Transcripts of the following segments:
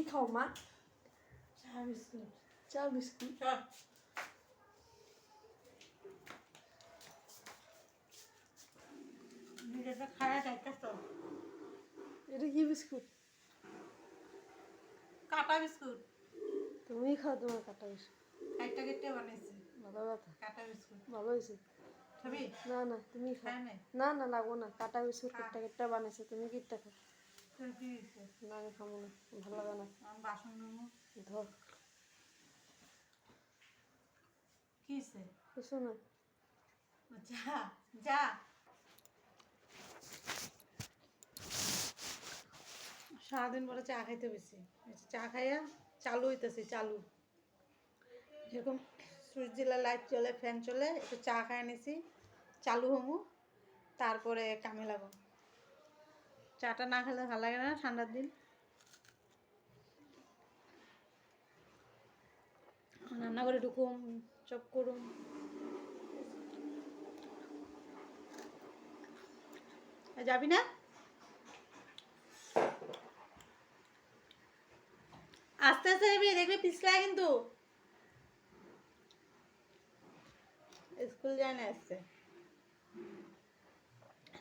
কি খাও মা? চা বিস্কুট। চা বিস্কুট। নিজেটা খায়া খাইতেছ। এটা কি বিস্কুট? কাটা বিস্কুট। তুমি খাও তোমার কাটা বিস্কুট। কাইটা কেটে বানাইছে ভালো কথা। কাটা বিস্কুট। ভালো হয়েছে। খাবি? না না তুমি খাও। খায় নাই? না না লাগবো না, কাটা বিস্কুট খা। কিটটা কিটটা বানাইছে, তুমি কিটটা খাও। তোর কি হয়েছে? না আমি খাবো না, ভালো লাগে না। আমি বাসন নেবো। ধর। কি হয়েছে? কিছু না। যা যা। সারাদিন পরে চা খাইতে বেশি, চা খাইয়া চালু হইতেছি চালু, যেরকম সুইচ দিলে লাইট চলে ফ্যান চলে, একটু চা খাই নিছি চালু হমু, তারপরে কামে লাগো। চাটা না খেলে ভালো লাগে না ঠান্ডার দিন। রান্না করে ঢুকুম, চপ করুম। যাবি না? আস্তে আস্তে যাবি, দেখবি পিছলায় কিন্তু। স্কুল যায় না আসছে,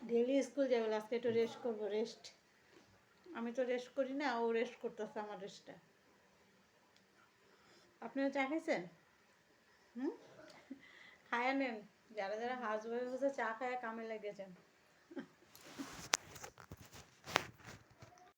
ডেলি স্কুল যাবে, আজকে একটু রেস্ট করবো। রেস্ট আমি তো রেস্ট করি না, ও রেস্ট করতেছে আমার রেস্টটা। আপনারা চা খাইছেন? খায়া নেন, যারা যারা হাউস ওয়াইফ আছে চা খায়া কামে লেগেছেন।